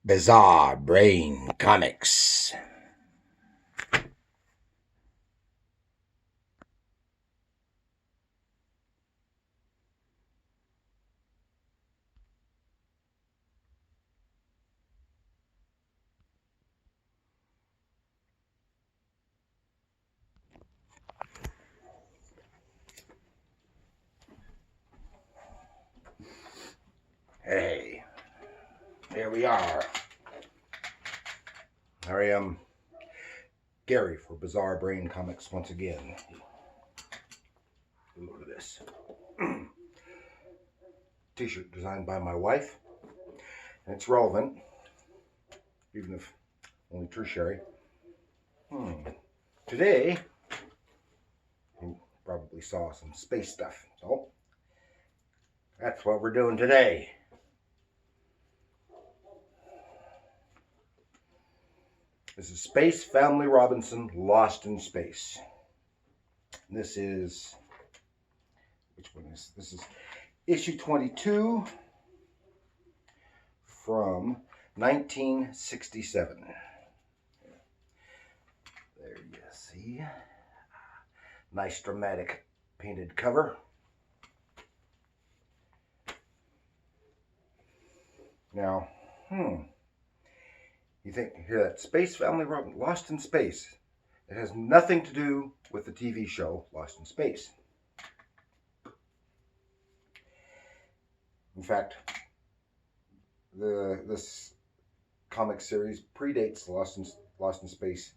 Bizarre Brain Comics. Hey, here we are. I am Gary for Bizarre Brain Comics once again. Look at this. T-shirt designed by my wife. And it's relevant, even if only tertiary. Today, you probably saw some space stuff. So, that's what we're doing today. This is Space Family Robinson, Lost in Space. This is, which one is this? Is issue 22 from 1967. There you see. Nice dramatic painted cover. Now, you hear that Space Family Robinson, Lost in Space. It has nothing to do with the TV show Lost in Space. In fact, this comic series predates the Lost in Space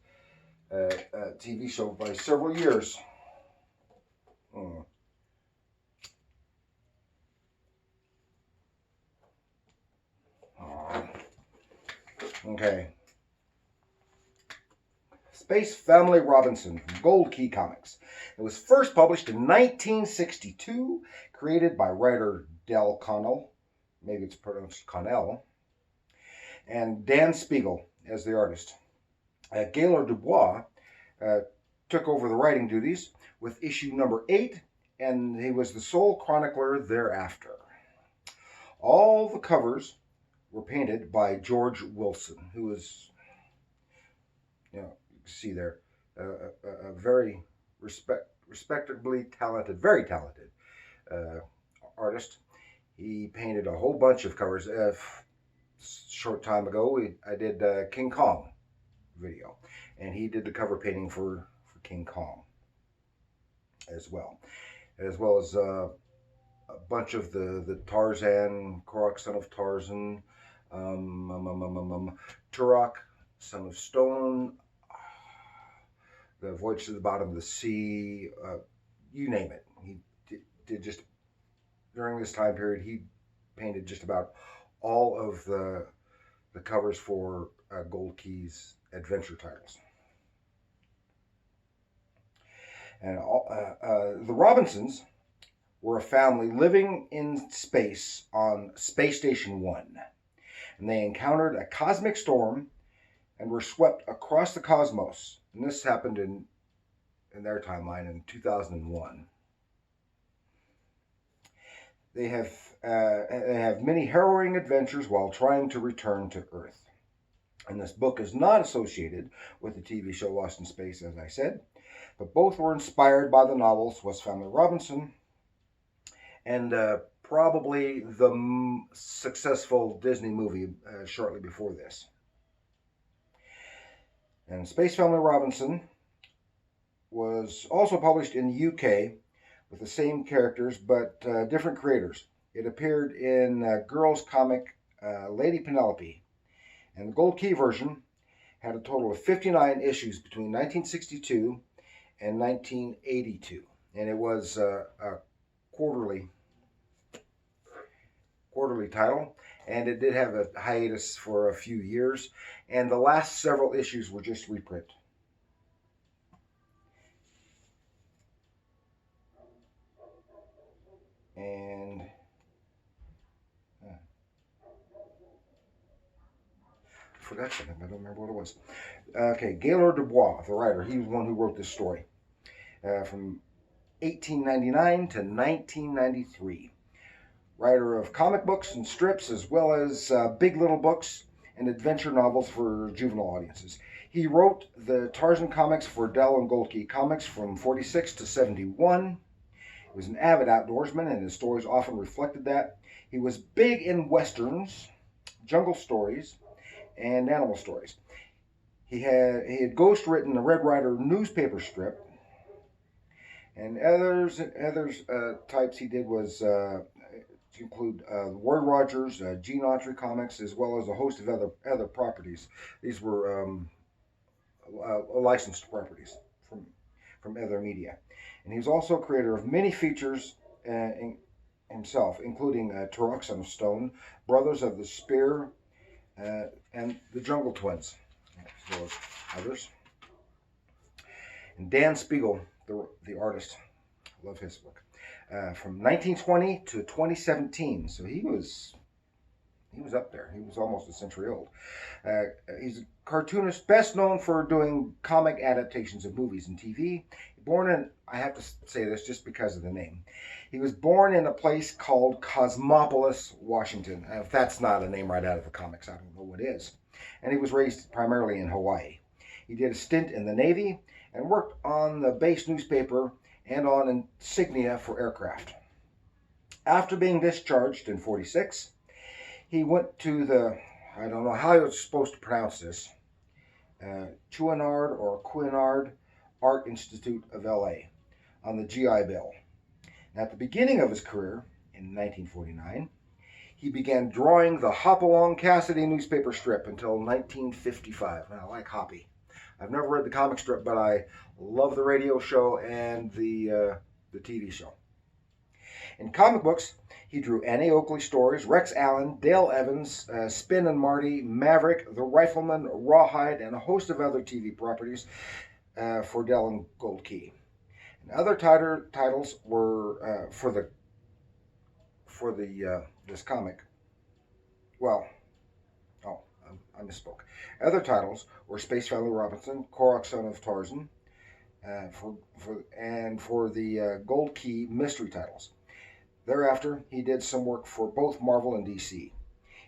TV show by several years. Okay. Space Family Robinson, Gold Key Comics. It was first published in 1962, created by writer Del Connell, maybe it's pronounced Connell, and Dan Speigle as the artist. Gaylord Dubois took over the writing duties with issue number 8, and he was the sole chronicler thereafter. All the covers were painted by George Wilson, who is, you can see there, a very respectably talented, very talented artist. He painted a whole bunch of covers. A short time ago, I did King Kong video, and he did the cover painting for King Kong as well as a bunch of the Tarzan, Korok, son of Tarzan, Turok, son of Stone, the Voyage to the Bottom of the Sea, you name it. He did just, during this time period, he painted just about all of the covers for Gold Key's adventure titles. And the Robinsons were a family living in space on Space Station 1. And they encountered a cosmic storm and were swept across the cosmos. And this happened in their timeline in 2001. They have many harrowing adventures while trying to return to Earth. And this book is not associated with the TV show Lost in Space, as I said, but both were inspired by the novels West Family Robinson and probably the successful Disney movie shortly before this. And Space Family Robinson was also published in the UK with the same characters but different creators. It appeared in girls' comic Lady Penelope, and the Gold Key version had a total of 59 issues between 1962 and 1982, and it was a quarterly title, and it did have a hiatus for a few years, and the last several issues were just reprint. And I forgot something. I don't remember what it was. Okay, Gaylord Dubois, the writer, he was the one who wrote this story from 1899 to 1993. Writer of comic books and strips, as well as big little books. and adventure novels for juvenile audiences. He wrote the Tarzan comics for Dell and Gold Key Comics from 46 to 71. He was an avid outdoorsman, and his stories often reflected that. He was big in westerns, jungle stories, and animal stories. He had ghost written the Red Rider newspaper strip, and others types he did was to include Roy Rogers, Gene Autry comics, as well as a host of other properties. These were licensed properties from other media, and he was also a creator of many features himself, including Turok, Son of Stone, Brothers of the Spear, and the Jungle Twins, as well as others. And Dan Speigle, the artist, I love his book, from 1920 to 2017. So he was up there. He was almost a century old. He's a cartoonist, best known for doing comic adaptations of movies and TV. Born in, I have to say this just because of the name. He was born in a place called Cosmopolis, Washington. If that's not a name right out of the comics, I don't know what is. And he was raised primarily in Hawaii. He did a stint in the Navy and worked on the base newspaper and on insignia for aircraft. After being discharged in 46, he went to the, I don't know how you're supposed to pronounce this, Chouinard or Chouinard Art Institute of LA on the GI Bill. At the beginning of his career, in 1949, he began drawing the Hopalong Cassidy newspaper strip until 1955. I like Hoppy. I've never read the comic strip, but I love the radio show and the TV show. In comic books, he drew Annie Oakley stories, Rex Allen, Dale Evans, Spin and Marty, Maverick, The Rifleman, Rawhide, and a host of other TV properties for Dell and Gold Key. And other titles were for this comic. Well, I misspoke. Other titles were Space Family Robinson, Korok, Son of Tarzan, for the Gold Key mystery titles. Thereafter, he did some work for both Marvel and DC.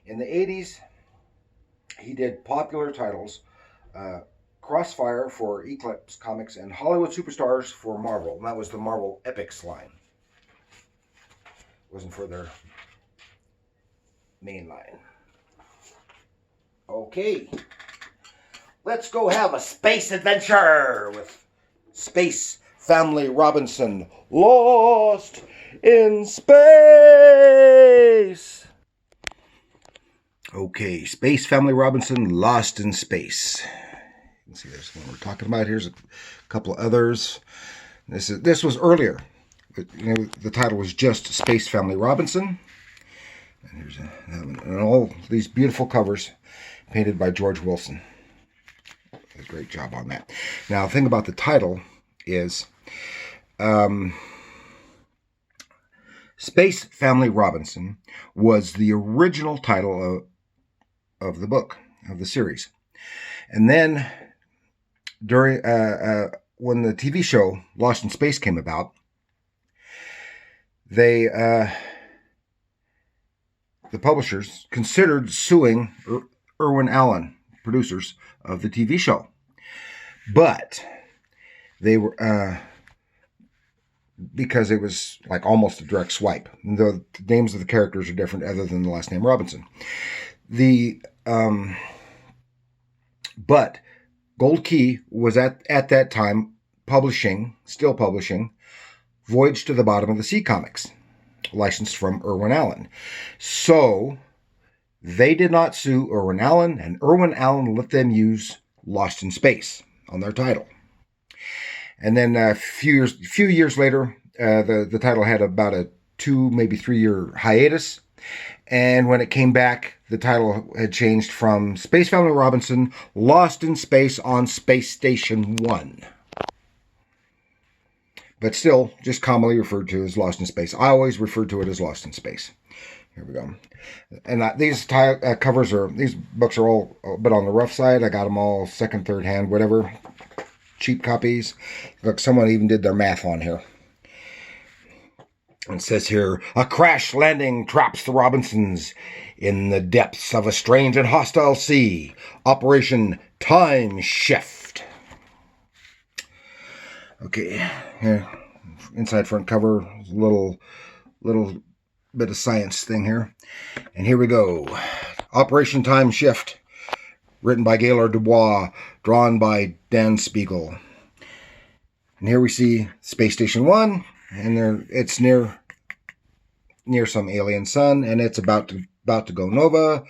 In the 80s, he did popular titles, Crossfire for Eclipse Comics, and Hollywood Superstars for Marvel. And that was the Marvel Epics line. It wasn't for their main line. Okay. Let's go have a space adventure with Space Family Robinson. Lost in Space. Okay, Space Family Robinson, Lost in Space. You can see there's one we're talking about. Here's a couple of others. This was earlier. The title was just Space Family Robinson. And here's and all these beautiful covers painted by George Wilson. A great job on that. Now, the thing about the title is Space Family Robinson was the original title of the book, of the series. And then during when the TV show Lost in Space came about, the publishers considered suing Irwin Allen, producers of the TV show. But they were, because it was like almost a direct swipe. The names of the characters are different other than the last name Robinson. But Gold Key was at that time still publishing Voyage to the Bottom of the Sea comics, licensed from Irwin Allen. So they did not sue Irwin Allen, and Irwin Allen let them use Lost in Space on their title. And then a few years later, the title had about a 2, maybe 3 year hiatus. And when it came back, the title had changed from Space Family Robinson, Lost in Space on Space Station 1. But still, just commonly referred to as Lost in Space. I always refer to it as Lost in Space. Here we go. And these these books are all a bit on the rough side. I got them all second, third hand, whatever. Cheap copies. Look, someone even did their math on here. It says here, a crash landing traps the Robinsons in the depths of a strange and hostile sea. Operation Time Shift. Okay, here, inside front cover, little bit of science thing here. And here we go. Operation Time Shift, written by Gaylord Dubois, drawn by Dan Speigle. And here we see Space Station 1, and it's near some alien sun, and it's about to go nova.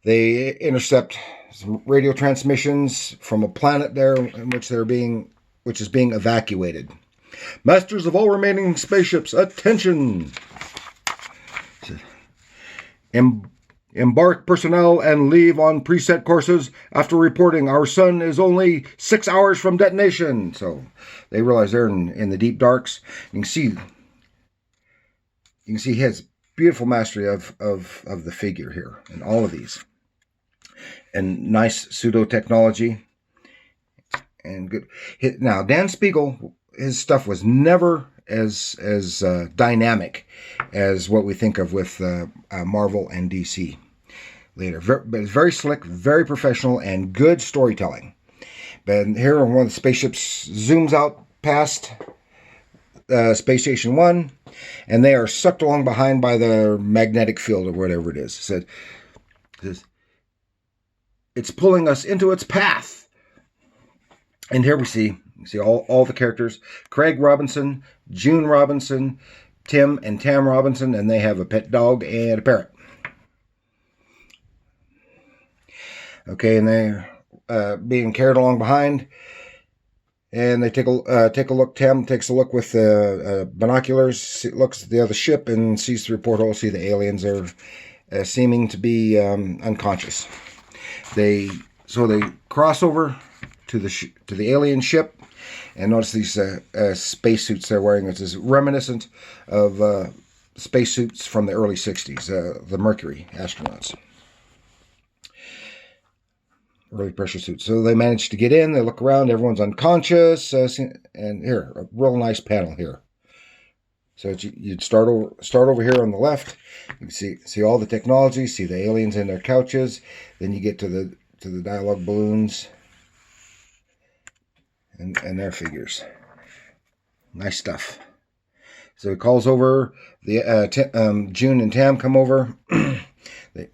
They intercept some radio transmissions from a planet there in which which is being evacuated. Masters of all remaining spaceships, attention! Embark personnel and leave on preset courses after reporting our sun is only 6 hours from detonation. So they realize they're in the deep darks. You can see he has beautiful mastery of the figure here in all of these, and nice pseudo technology and good. Now Dan Speigle, his stuff was never as dynamic as what we think of with Marvel and DC later. But it's very slick, very professional, and good storytelling. But here, one of the spaceships zooms out past Space Station 1, and they are sucked along behind by the magnetic field or whatever it is. It says, it's pulling us into its path. And here we see all the characters: Craig Robinson, June Robinson, Tim and Tam Robinson, and they have a pet dog and a parrot. Okay, and they're being carried along behind, and they take a look. Tam takes a look with binoculars, looks at the other ship, and sees through porthole. See the aliens are seeming to be unconscious. They cross over to the alien ship. And notice these spacesuits they're wearing, which is reminiscent of spacesuits from the early 60s, the Mercury astronauts. Early pressure suits. So they manage to get in, they look around, everyone's unconscious, and here, a real nice panel here. So you'd start over here on the left, you can see all the technology, see the aliens in their couches, then you get to the dialogue balloons, and their figures. Nice stuff. So he calls over. June and Tam come over.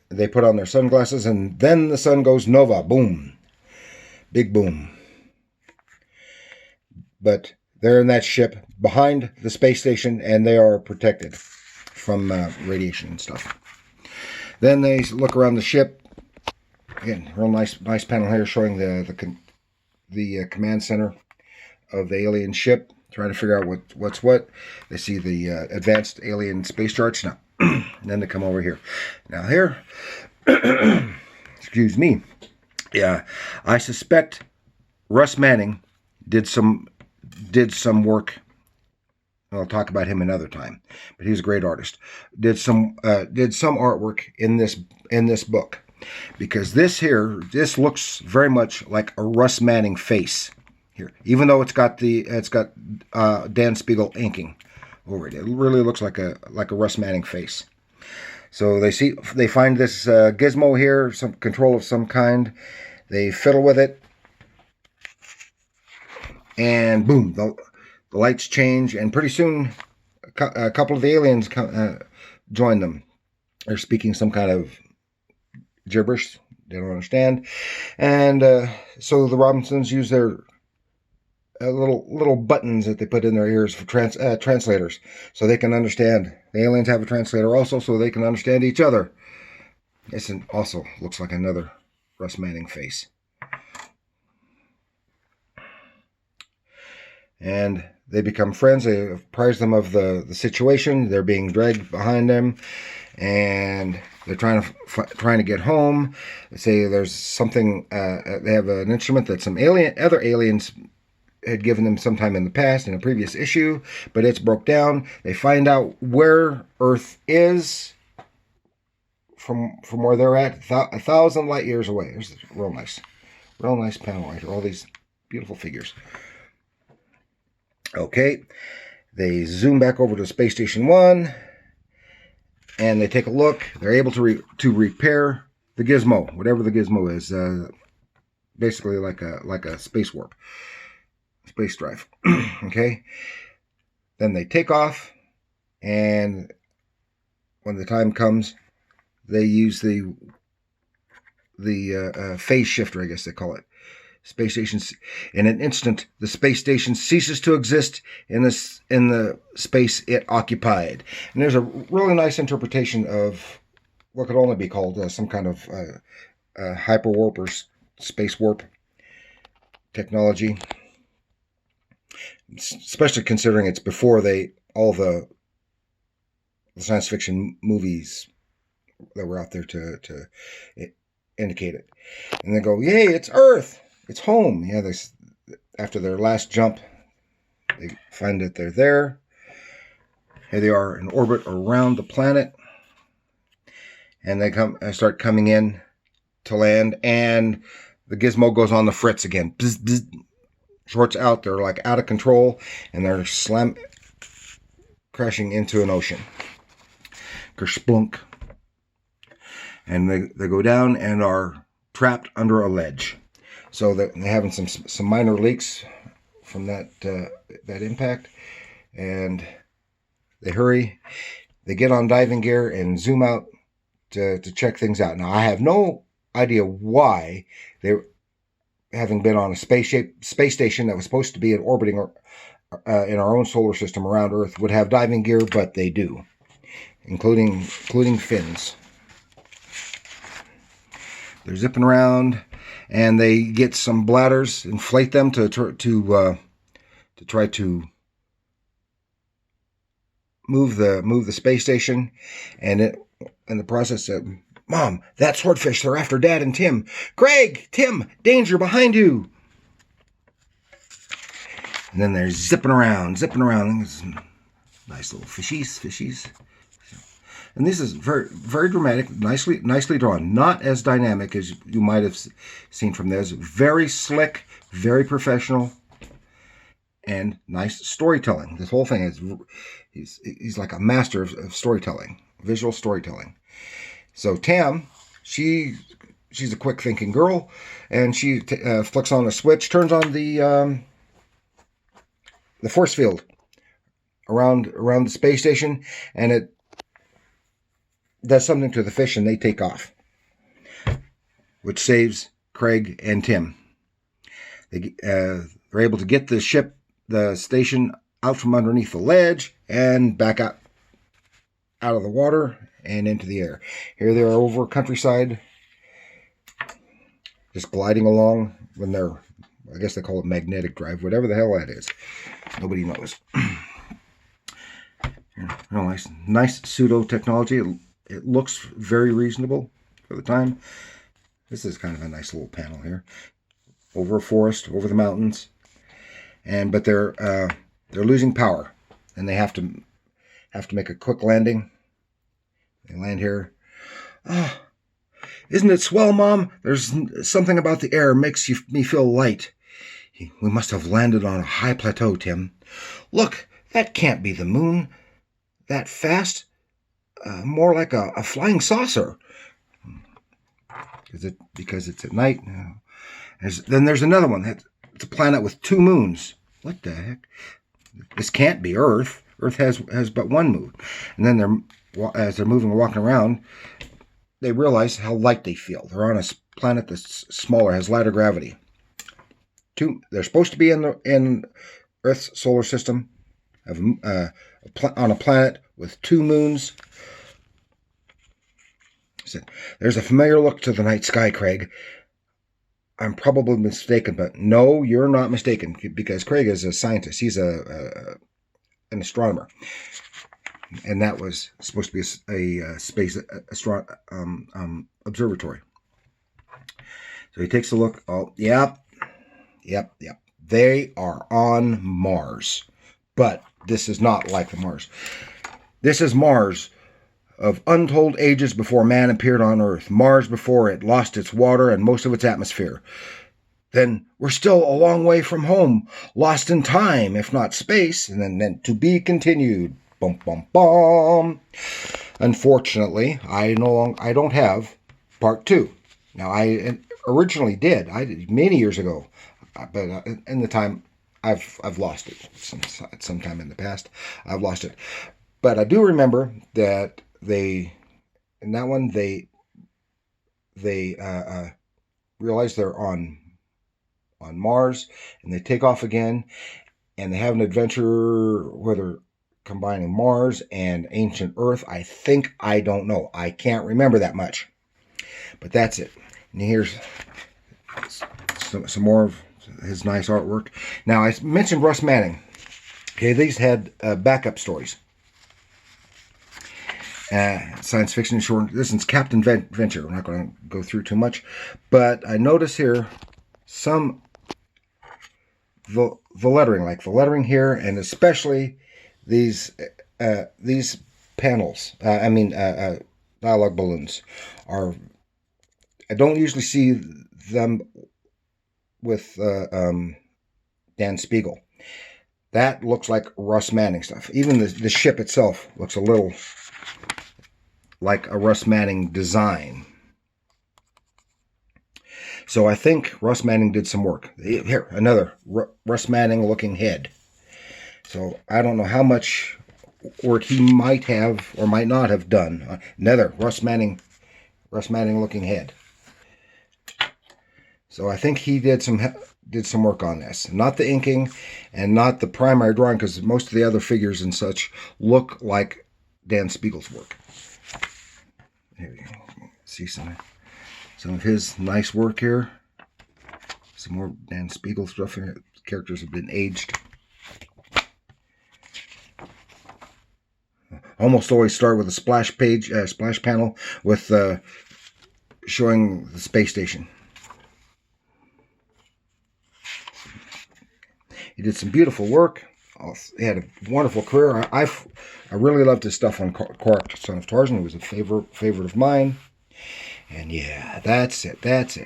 they put on their sunglasses, and then the sun goes nova. Boom. Big boom. But they're in that ship behind the space station, and they are protected from radiation and stuff. Then they look around the ship. Again, real nice panel here showing the command center of the alien ship, trying to figure out what's what. They see the advanced alien space charts. Now, then they come over here. Now here, excuse me. Yeah, I suspect Russ Manning did some work. I'll talk about him another time, but he's a great artist. Did some artwork in this book. Because this looks very much like a Russ Manning face here, even though it's got Dan Speigle inking over it. It really looks like a Russ Manning face. So they find this gizmo here, some control of some kind. They fiddle with it, and boom, the lights change, and pretty soon a couple of the aliens join them. They're speaking some kind of gibberish they don't understand, and so the Robinsons use their little buttons that they put in their ears for translators, so they can understand. The aliens have a translator also, so they can understand each other. This also looks like another Russ Manning face. And they become friends. They apprise them of the situation. They're being dragged behind them, and they're trying to get home. They say there's something. They have an instrument that some other aliens had given them sometime in the past in a previous issue, but it's broke down. They find out where Earth is from where they're at, 1,000 light years away. There's this real nice panel right here. All these beautiful figures. Okay, They zoom back over to Space Station 1, and they take a look. They're able to repair the gizmo, whatever the gizmo is. Basically like a space warp, space drive. Okay. Then they take off, and when the time comes, they use the phase shifter, I guess they call it. Space station. In an instant, the space station ceases to exist in the space it occupied. And there's a really nice interpretation of what could only be called some kind of hyperwarp or space warp technology, especially considering it's before all the science fiction movies that were out there to indicate it. And they go, yay, it's Earth, it's home. Yeah, after their last jump, they find that they're there. Here they are in orbit around the planet, and they start coming in to land, and the gizmo goes on the fritz again. Bzz, bzz. Shorts out. They're like out of control, and they're crashing into an ocean. Kersplunk. And they go down and are trapped under a ledge. So they're having some minor leaks from that impact, and they hurry. They get on diving gear and zoom out to check things out. Now, I have no idea why they, having been on a space station that was supposed to be orbiting in our own solar system around Earth, would have diving gear, but they do, including fins. They're zipping around, and they get some bladders, inflate them to try to move the space station, and in the process, Mom, that swordfish, they're after Dad and Tim. Craig, Tim, danger behind you. And then they're zipping around. Nice little fishies. And this is very, very dramatic, nicely drawn. Not as dynamic as you might have seen from this. Very slick, very professional, and nice storytelling. This whole thing is, he's like a master of storytelling, visual storytelling. So Tam, she's a quick thinking girl, and she flicks on a switch, turns on the force field around the space station, and it does something to the fish, and they take off, which saves Craig and Tim. They're able to get the station out from underneath the ledge and back out of the water and into the air. Here they are over countryside, just gliding along when they're, I guess they call it magnetic drive, whatever the hell that is. Nobody knows. Nice pseudo technology. It looks very reasonable for the time. This is kind of a nice little panel here. Over a forest, over the mountains. But they're losing power, and they have to make a quick landing. They land here. Oh, isn't it swell, Mom? There's something about the air makes me feel light. We must have landed on a high plateau, Tim. Look, that can't be the moon. That fast. More like a flying saucer. Because it's at night. Then there's another one. It's a planet with 2 moons. What the heck? This can't be Earth. Earth has but 1 moon. And then as they're moving and walking around, they realize how light they feel. They're on a planet that's smaller, has lighter gravity. They're supposed to be in Earth's solar system, on a planet with 2 moons. There's a familiar look to the night sky, Craig. I'm probably mistaken, but no, you're not mistaken, because Craig is a scientist. He's an astronomer, and that was supposed to be a space observatory. So he takes a look. Oh, yep. They are on Mars, but this is not like the Mars. This is Mars of untold ages before man appeared on Earth. Mars before it lost its water and most of its atmosphere. then we're still a long way from home, lost in time, if not space, and then to be continued. Bum, bum, bum. Unfortunately, I don't have part 2. Now, I originally did. I did many years ago, but in the time I've lost it. Sometime in the past, I've lost it. But I do remember that in that one they realize they're on Mars, and they take off again, and they have an adventure where they're combining Mars and ancient Earth. I don't know. I can't remember that much. But that's it. And here's some more of his nice artwork. Now, I mentioned Russ Manning. Okay, these had backup stories. Science fiction short. This is Captain Venture. I'm not going to go through too much. But I notice here the lettering, like the lettering here, and especially these panels. Dialogue balloons are. I don't usually see them with Dan Speigle. That looks like Russ Manning stuff. Even the ship itself looks a little like a Russ Manning design. So I think Russ Manning did some work. Here, another Russ Manning looking head. So I don't know how much work he might have or might not have done. Another Russ Manning looking head. So I think he did some work on this. Not the inking and not the primary drawing, because most of the other figures and such look like Dan Speigle's work. Here you go. See some of his nice work here. Some more Dan Speigle stuff here. The characters have been aged. Almost always start with a splash panel with showing the space station. He did some beautiful work. He had a wonderful career. I really loved his stuff on Quark, Son of Tarzan. He was a favorite of mine. And yeah, that's it. It's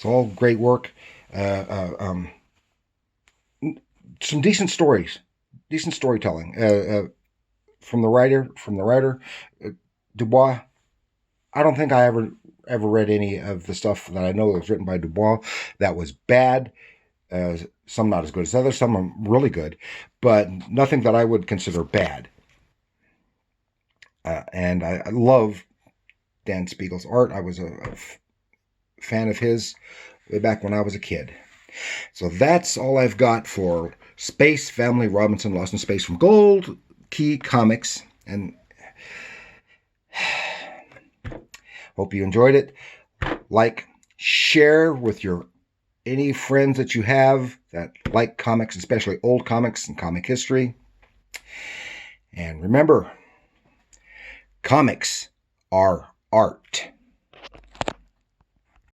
all great work. Some decent stories, decent storytelling from the writer. Dubois. I don't think I ever read any of the stuff that I know that was written by Dubois that was bad. Some not as good as others. Some are really good, but nothing that I would consider bad. And I love Dan Speigle's art. I was a fan of his way back when I was a kid. So that's all I've got for Space Family Robinson Lost in Space from Gold Key Comics. And hope you enjoyed it. Like, share with any friends that you have that like comics, especially old comics and comic history. And remember, comics are art.